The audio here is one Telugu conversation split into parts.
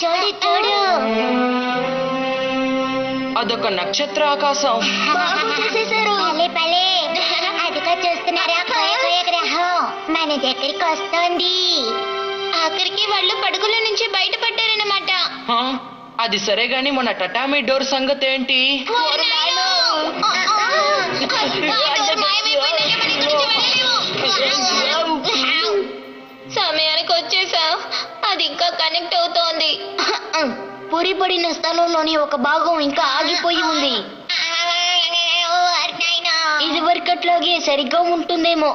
చూడు చూడు, అదొక నక్షత్ర ఆకాశం. చూసేశారు. అదిగా చూస్తున్నారా, గ్రహం మన దగ్గరికి వస్తోంది. ఆఖరికి వాళ్ళు పడుగుల నుంచి బయటపడ్డారన్నమాట. అది సరే గాని మన టటామి డోర్ సంగతి ఏంటి? సమయానికి వచ్చేసా, అది ఇంకా కనెక్ట్ అవుతోంది. పొడిపడిన స్థలంలోని ఒక భాగం ఇంకా ఆగిపోయి ఉంది. ఇది వరకట్లాగే సరిగ్గా ఉంటుందేమో.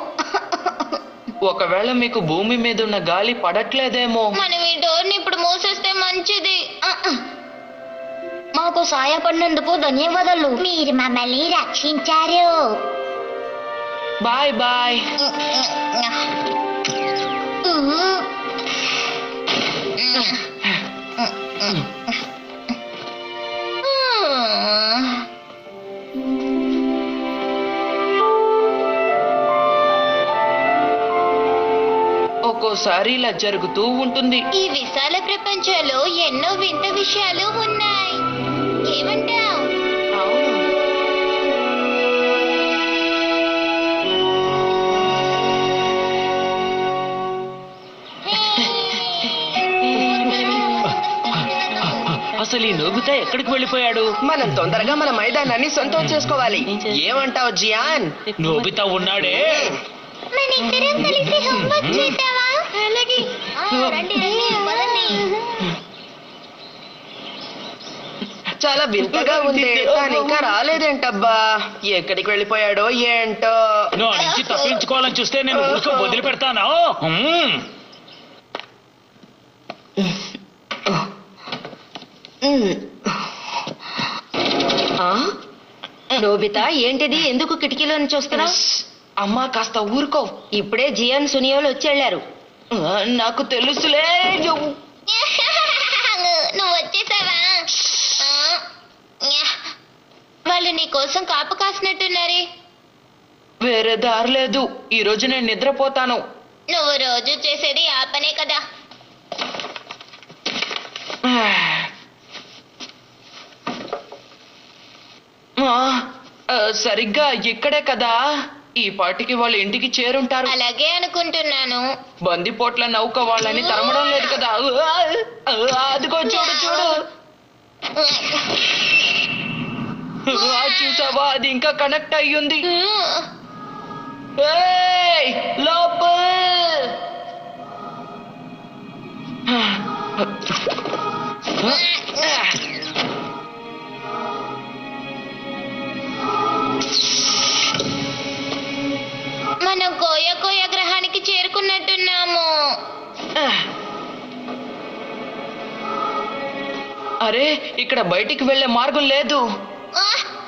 ఒకవేళ మీకు భూమి మీద ఉన్న గాలి పడట్లేదేమో. మనం ఈ డోర్ ని ఇప్పుడు మూసేస్తే మంచిది. మాకు సాయపడినందుకు ధన్యవాదాలు. మీరు మమ్మల్ని రక్షించారు. Bye bye. ఒక్కోసారి ఇలా జరుగుతూ ఉంటుంది. ఈ విశాల ప్రపంచంలో ఎన్నో వింత విషయాలు ఉన్నాయి. ఏమంటావ్? అవును. అసలు ఈ నోబితా ఎక్కడికి వెళ్ళిపోయాడు? మనం తొందరగా మన మైదానాన్ని సొంతం చేసుకోవాలి. ఏమంటావు జియాన్? నోబితా ఉన్నాడే. మనిద్దరం కలిసి హోంవర్క్ చేద్దామా? అలాగే. రండి రండి, పదండి. చాలా వింతగా ఉంది, కానీ ఇంకా రాలేదేంటబ్బా. ఎక్కడికి వెళ్ళిపోయాడో ఏంటో. నా నుంచి తప్పించుకోవాలని చూస్తే నేను ఊరికే వదిలిపెడతానా? నోబితా, ఏంటిది? ఎందుకు కిటికీలో నుంచి వస్తున్నా? అమ్మా కాస్త ఊరుకో. ఇప్పుడే జియాన్ సునియోలు వచ్చేళ్లారు. నాకు తెలుసులే. నువ్వు వచ్చేసావా? వాళ్ళు నీ కోసం కాపు కాసినట్టున్నారే. వేరే దారి లేదు. ఈ రోజు నేను నిద్రపోతాను. నువ్వు రోజు చేసేది ఆ పనే కదా. సరిగ్గా ఇక్కడే కదా. ఈ పాటికి వాళ్ళ ఇంటికి చేరుంటారు. అలాగే అనుకుంటున్నాను. బందిపోట్ల నౌక వాళ్ళని తరమడం లేదు కదా. అదిగో చూడు చూడు. చూసావా, అది ఇంకా కనెక్ట్ అయ్యింది. లోపల మనం కోయ కోయ గ్రహానికి చేరుకున్నట్టున్నాము. అరే, ఇక్కడ బయటికి వెళ్లే మార్గం లేదు.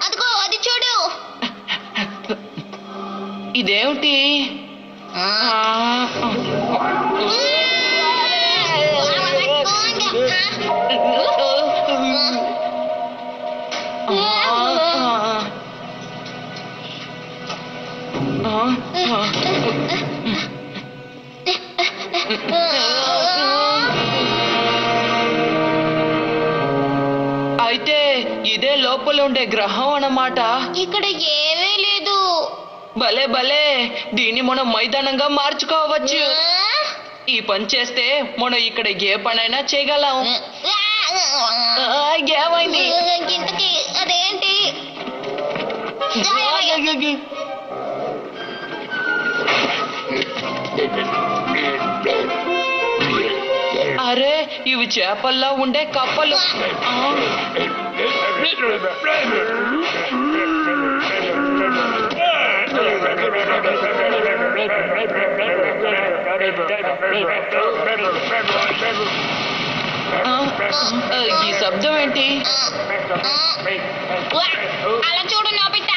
అదిగో అది చూడు. ఇదేమిటి? అయితే ఇదే లోపల ఉండే గ్రహం అన్నమాట. ఇక్కడ ఏమీ లేదు. భలే భలే, దీన్ని మనం మైదానంగా మార్చుకోవచ్చు. ఈ పని చేస్తే మనం ఇక్కడ ఏ పనైనా చేయగలం. ఏమైంది? ఇంతకీ అదేంటి? అరే, ఇవి చేపల్లా ఉండే కప్పలు. ఈ శబ్దం ఏంటి? అలా చూడు నోబితా.